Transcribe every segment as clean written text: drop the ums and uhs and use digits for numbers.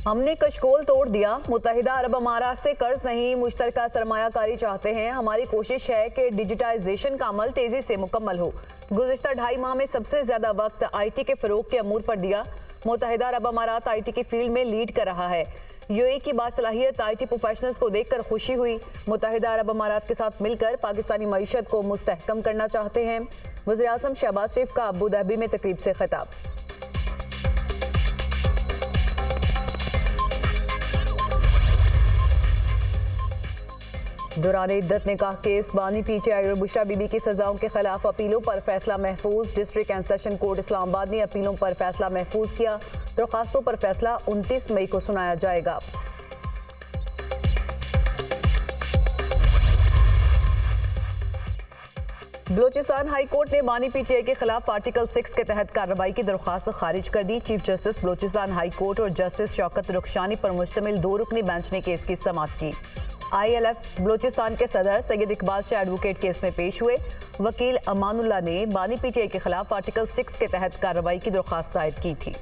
हमने कशकोल तोड़ दिया। मुत्तहिदा अरब अमारात से कर्ज नहीं, मुश्तरका सरमायाकारी चाहते हैं। हमारी कोशिश है कि डिजिटाइजेशन का अमल तेजी से मुकम्मल हो। गुज़िश्ता 2.5 माह में सबसे ज्यादा वक्त IT के फरोग के अमूर पर दिया। मुत्तहिदा अरब अमारात IT की फील्ड में लीड कर रहा है। UAE की बासलाहियत IT प्रोफेशनल्स को देखकर खुशी हुई। मुत्तहिदा अरब अमारात के साथ मिलकर पाकिस्तानी मईशत को मुस्तहकम करना चाहते हैं। वज़ीर-ए-आज़म शहबाज शरीफ का अबू धाबी में तकरीब से खिताब। दौरान इद्दत निकाह केस बानी PTI और बुशरा बीबी की सजाओं के खिलाफ अपीलों पर फैसला महफूज। District and session court Islamabad ने अपीलों पर फैसला महफूज किया। दरखास्तों पर फैसला 29 मई को सुनाया जाएगा। बलोचिस्तान हाई कोर्ट ने बानी PTI के खिलाफ आर्टिकल 6 के तहत कार्रवाई की दरख्वास्त खारिज कर दी। Chief justice Balochistan high court और जस्टिस शौकत रुखशानी पर मुश्तमिल 2 रुकनी बेंच ने केस की समाअत की। ILF बलोचिस्तान के सदर सैयद इकबाल शाह एडवोकेट केस में पेश हुए। वकील अमानुल्लाह ने बानी PTI के खिलाफ आर्टिकल 6 के तहत कार्रवाई की दरख्वास्त दायर की थी।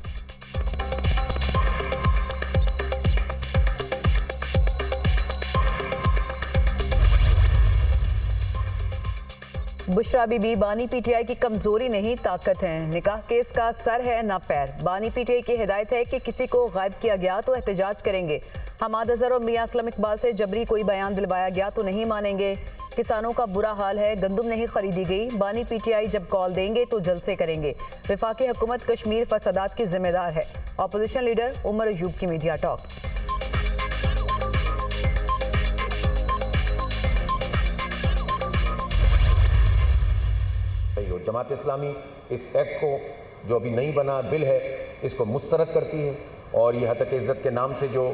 बुशरा बीबी बानी PTI की कमजोरी नहीं ताकत है। निकाह केस का सर है ना पैर। बानी PTI की हिदायत है कि किसी को गायब किया गया तो एहतजाज करेंगे। हमाद अजहर और मियां असलम इकबाल से जबरी कोई बयान दिलवाया गया तो नहीं मानेंगे। किसानों का बुरा हाल है, गंदुम नहीं खरीदी गई। बानी PTI जब कॉल देंगे तो जलसे करेंगे। वफाकी हुकूमत कश्मीर फसादात की जिम्मेदार है। अपोजिशन लीडर उमर अयूब की मीडिया टॉक। जमात इस्लामी इस एक्ट को जो अभी नहीं बना बिल है इसको मुस्तरद करती है और ये हतक इज़्ज़त के नाम से जो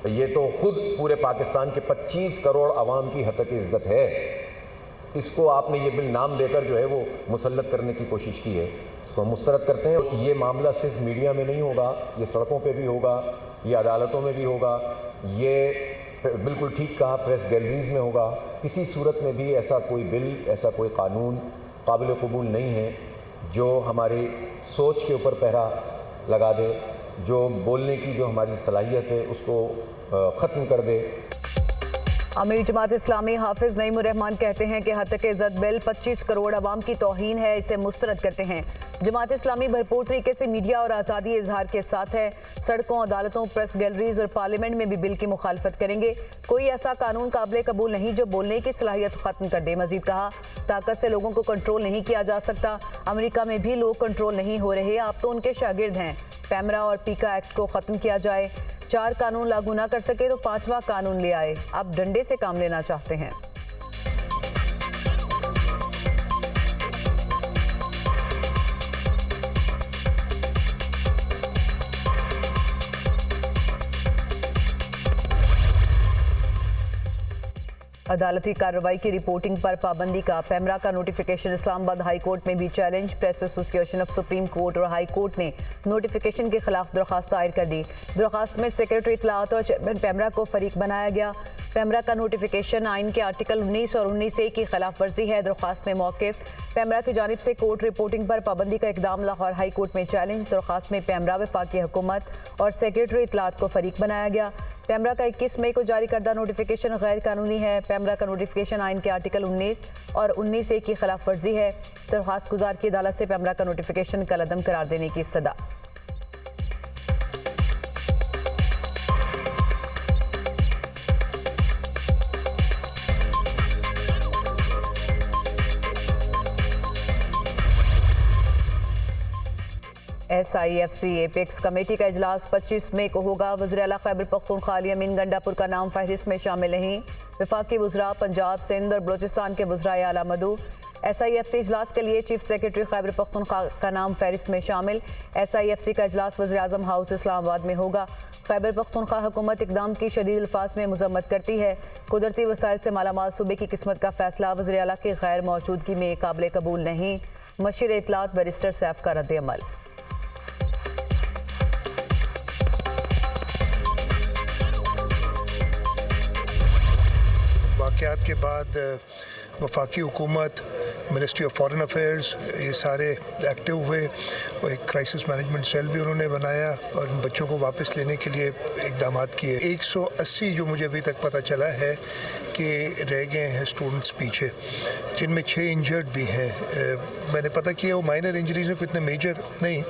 ये तो खुद पूरे पाकिस्तान के 25 करोड़ आवाम की हतक इज़्ज़त है, इसको आपने ये बिल नाम देकर जो है वो मुसल्लत करने की कोशिश की है। इसको मुस्तरद करते हैं। ये मामला सिर्फ मीडिया में नहीं होगा, ये सड़कों पे भी होगा, ये अदालतों में भी होगा, ये बिल्कुल ठीक कहा प्रेस गैलरीज़ में होगा। किसी सूरत में भी ऐसा कोई बिल, ऐसा कोई कानून काबिल कबूल नहीं है जो हमारी सोच के ऊपर पहरा लगा दे, जो बोलने की जो हमारी सलाहियत है उसको ख़त्म कर दे। अमीर जमात इस्लामी हाफिज नईमुर रहमान कहते हैं कि हतक इज़्ज़त बिल 25 करोड़ अवाम की तौहीन है, इसे मुस्तरद करते हैं। जमात इस्लामी भरपूर तरीके से मीडिया और आज़ादी इजहार के साथ है। सड़कों, अदालतों, प्रेस गैलरीज और पार्लियामेंट में भी बिल की मुखालफत करेंगे। कोई ऐसा कानून काबिल कबूल नहीं जो बोलने की सलाहियत ख़त्म कर दे। मजीद कहा, ताकत से लोगों को कंट्रोल नहीं किया जा सकता। अमेरिका में भी लोग कंट्रोल नहीं हो रहे, आप तो उनके शागिर्द हैं। पैमरा और पीका एक्ट को ख़त्म किया जाए। 4 कानून लागू ना कर सके तो 5वां कानून ले आए। अब डंडे से काम लेना चाहते हैं। अदालती कार्रवाई की रिपोर्टिंग पर पाबंदी का पैमरा का नोटिफिकेशन इस्लामाबाद हाई कोर्ट में भी challenge. Press association of supreme court और हाई कोर्ट ने नोटिफिकेशन के खिलाफ दरख्वास्त दायर कर दी। दरख्वास्त में सेक्रेटरी इत्तलात और चेयरमैन पैमरा को फरीक बनाया गया। पैमरा का नोटिफिकेशन आइन के आर्टिकल 19 और 19A की खिलाफ वर्जी है। दरख्वास्त में मौक़िफ़ पैमरा की जानिब से कोर्ट रिपोर्टिंग पर पाबंदी का इकदाम लाहौर हाई कोर्ट में चैलेंज। दरख्वास्त में पैमरा, वफाकी हुकूमत और सेक्रेटरी इत्तलात को फरीक बनाया गया। पैमरा का 21 मई को जारी करदा नोटिफिकेशन गैर कानूनी है। पैमरा का नोटिफिकेशन आइन के आर्टिकल 19 और 19A की खिलाफ वर्जी है। दरख्वास्त गुजार की अदालत से पैमरा का नोटिफिकेशन कलअदम करार देने की इस्तदा। SIFC एपेक्स कमेटी का इजलास 25 मई को होगा। वज़ीर आला खैबर पख्तूनख्वा अली अमीन गंडापुर का नाम फहरिस्त में शामिल नहीं। वफाकी वज़रा पंजाब, सिंध और बलोचिस्तान के वज़राए आला मदऊ। SIFC इजलास के लिए चीफ सेक्रेटरी खैबर पख्तूनख्वा का नाम फहरिस्त में शामिल। SIFC का इजलास वज़ीर-ए-आज़म हाउस इस्लामाबाद में होगा। खैबर पख्तूनख्वा हुकूमत इक़दाम की शदीद अल्फाज में मज़म्मत करती है। कुदरती वसाइल से मालामाल सूबे की किस्मत का फैसला वज़ीर आला की गैर मौजूदगी में काबिल कबूल नहीं। मशीर इत्तलात बैरिस्टर सैफ का रद्द अमल। वाक़यात के बाद वफाकी हुकूमत मिनिस्ट्री ऑफ फॉरेन अफेयर्स ये सारे एक्टिव हुए और एक क्राइसिस मैनेजमेंट सेल भी उन्होंने बनाया और इन बच्चों को वापस लेने के लिए इकदाम किए। 180 जो मुझे अभी तक पता चला है कि रह गए हैं स्टूडेंट्स पीछे, जिनमें 6 इंजर्ड भी हैं। मैंने पता किया वो माइनर इंजरीज हैं, कोई इतने मेजर नहीं।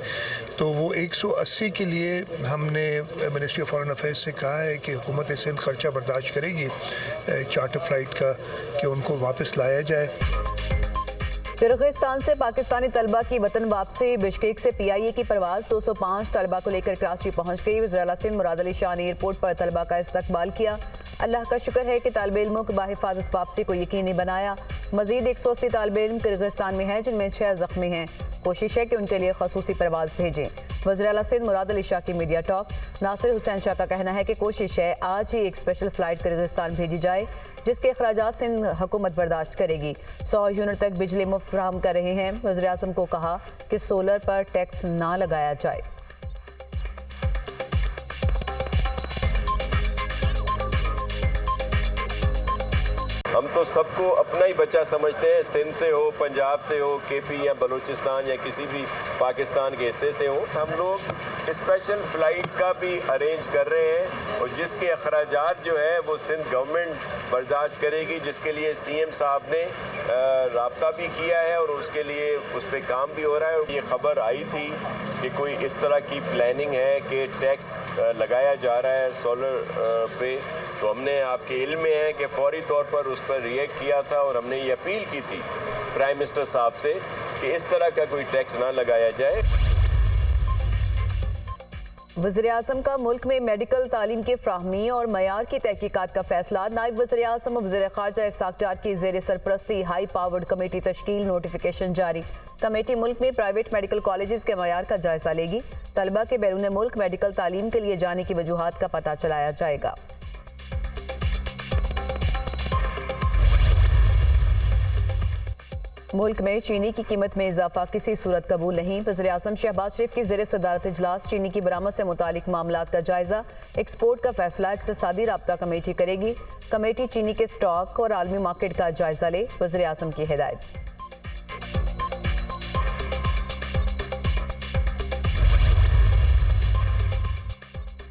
तो वो 180 के लिए हमने मिनिस्ट्री ऑफ फॉरेन अफेयर्स से कहा है कि हुकूमत सिंध खर्चा बर्दाश्त करेगी चार्टर फ़्लाइट का कि उनको वापस लाया जाए। किर्गिस्तान से पाकिस्तानी तलबा की वतन वापसी। बिश्केक से PIA की परवाज़ 205 तलबा को लेकर कराची पहुंच गई। वज़ीर-ए-आला सिंध मुराद अली शाह ने एयरपोर्ट पर तलबा का इस्तकबाल किया। अल्लाह का शुक्र है कि तालिब इल्मों की बाहिफाजत वापसी को यकीनी बनाया। मज़ीद 180 तालिब इल्म किर्गिस्तान में हैं, जिनमें 6 ज़ख्मी हैं। कोशिश है कि उनके लिए खसूसी परवाज़ भेजें। वज़ीर-ए-आला सिंध मुराद अली शाह की मीडिया टॉक। नासिर हुसैन शाह का कहना है कि कोशिश है आज ही एक स्पेशल फ़्लाइट किर्गिस्तान भेजी जाए, जिसके अखराजात सिंध हुकूमत बर्दाश्त करेगी। 100 यूनिट तक बिजली मुफ्त फराहम कर रहे हैं। वज़ीर-ए-आज़म को कहा कि सोलर पर टैक्स ना लगाया जाए। हम तो सबको अपना ही बच्चा समझते हैं, सिंध से हो, पंजाब से हो, KP या बलूचिस्तान या किसी भी पाकिस्तान के हिस्से से हो। हम लोग स्पेशल फ़्लाइट का भी अरेंज कर रहे हैं और जिसके अखराजात जो है वो सिंध गवर्नमेंट बर्दाश्त करेगी, जिसके लिए CM साहब ने राब्ता भी किया है और उसके लिए उस पर काम भी हो रहा है। ये खबर आई थी कि कोई इस तरह की प्लानिंग है कि टैक्स लगाया जा रहा है सोलर पे, तो हमने आपके इल्म में है कि फौरी तौर पर उस पर रिएक्ट किया था और हमने ये अपील की थी प्राइम मिनिस्टर साहब से कि इस तरह का कोई टैक्स ना लगाया जाए। वज़ीर-ए-आज़म का मुल्क में मेडिकल तालीम की फ्राहमी और मयार की तहकीकात का फैसला। नायब वज़ीर-ए-आज़म और वज़ीर ख़ारजा इस्हाक़ डार की ज़ेर सरपरस्ती हाई पावर्ड कमेटी तश्कील। नोटिफिकेशन जारी। कमेटी मुल्क में प्राइवेट मेडिकल कॉलेजेस के मयार का जायजा लेगी। तलबा के बैरून मुल्क मेडिकल तालीम के लिए जाने की वजूहात का पता चलाया जाएगा। मुल्क में चीनी की कीमत में इजाफा किसी सूरत कबूल नहीं। वज़ीर-ए-आज़म शहबाज शरीफ की ज़ेर सदारत इजलास। चीनी की बरामद से मुतालिक मामलात का जायजा। एक्सपोर्ट का फैसला इक़्तिसादी राब्ता कमेटी करेगी। कमेटी चीनी के स्टॉक और आलमी मार्केट का जायजा ले। वज़ीर-ए-आज़म की हिदायत।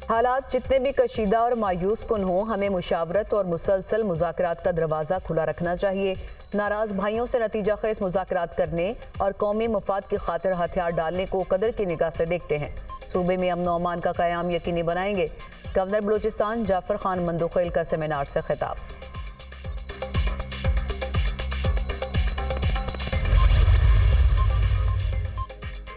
हालात जितने भी कशीदा और मायूस कुन हों, हमें मुशावरत और मुसलसल मुज़ाकरात का दरवाज़ा खुला रखना चाहिए। नाराज़ भाइयों से नतीजा खेज़ मुज़ाकरात करने और कौमी मफाद की खातिर हथियार डालने को कदर की निगाह से देखते हैं। सूबे में अमन और अमान का क़याम यकीनी बनाएंगे। गवर्नर बलूचिस्तान जाफर खान मंदोखेल का सेमिनार से खिताब।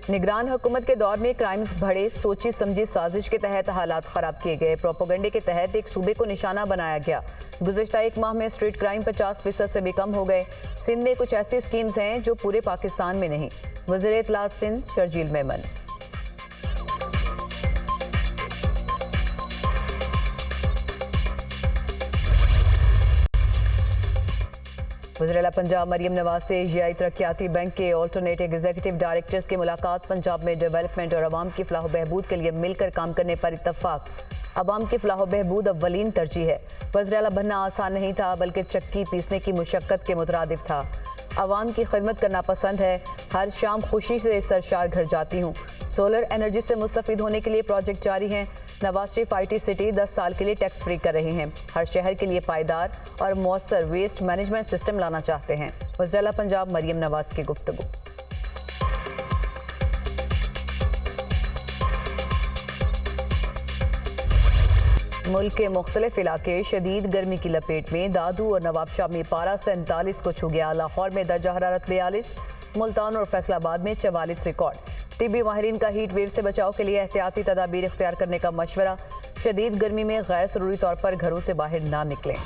निगरान हुकूमत के दौर में क्राइम्स बढ़े। सोची समझी साजिश के तहत हालात ख़राब किए गए। प्रोपोगंडे के तहत एक सूबे को निशाना बनाया गया। गुज़िश्ता एक माह में स्ट्रीट क्राइम 50% से भी कम हो गए। सिंध में कुछ ऐसी स्कीम्स हैं जो पूरे पाकिस्तान में नहीं। वज़ीर इत्तलात सिंध शर्जील मेमन। वज़ीर-ए-आला पंजाब मरियम नवाज से एशियाई तरक्याती बैंक के ऑल्टरनेट एग्जीक्यूटिव डायरेक्टर्स की मुलाकात। पंजाब में डेवलपमेंट और अवाम की फलाह बहबूद के लिए मिलकर काम करने पर इत्तफाक। अवाम की फलाह बहबूद अव्वलीन तरजीह है। वज़ीर-ए-आला बनना आसान नहीं था, बल्कि चक्की पीसने की मुशक्क़त के मुतरादिफ था। अवाम की खिदमत करना पसंद है। हर शाम खुशी से सरशार घर जाती हूँ। सोलर एनर्जी से मुस्तफ़ीद होने के लिए प्रोजेक्ट जारी हैं। नवाज शरीफ IT सिटी 10 साल के लिए टैक्स फ्री कर रहे हैं। हर शहर के लिए पायदार और मौसर वेस्ट मैनेजमेंट सिस्टम लाना चाहते हैं। वज़ीर-ए-आला पंजाब मरियम नवाज की गुफ्तगू। मुल्क के मुख्तलिफ इलाके शदीद गर्मी की लपेट में। दादू और नवाबशाह में पारा 47 को छू गया। लाहौर में दर्जा हरारत 42, मुल्तान और फैसलाबाद में 44 रिकॉर्ड। तिब्बी माहिरीन का हीट वेव से बचाव के लिए एहतियाती तदाबीर इख्तियार करने का मशवरा। शदीद गर्मी में गैर ज़रूरी तौर पर घरों से बाहर ना निकलें।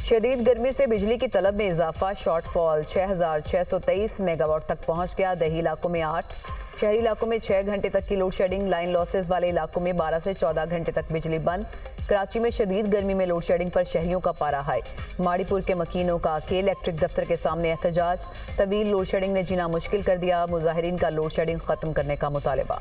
शदीद गर्मी से बिजली की तलब में इजाफा। शॉर्टफॉल 6623 मेगावाट तक पहुंच गया। दही इलाकों में 8, शहरी इलाकों में 6 घंटे तक की लोड शेडिंग। लाइन लॉसेस वाले इलाकों में 12 से 14 घंटे तक बिजली बंद। कराची में शदीद गर्मी में लोड शेडिंग पर शहरियों का पारा हाई। माड़ीपुर के मकीनों का के इलेक्ट्रिक दफ्तर के सामने एहतजाज। तवील लोड शेडिंग ने जीना मुश्किल कर दिया। मुजाहिरीन का लोड शेडिंग खत्म करने का मुतालबा।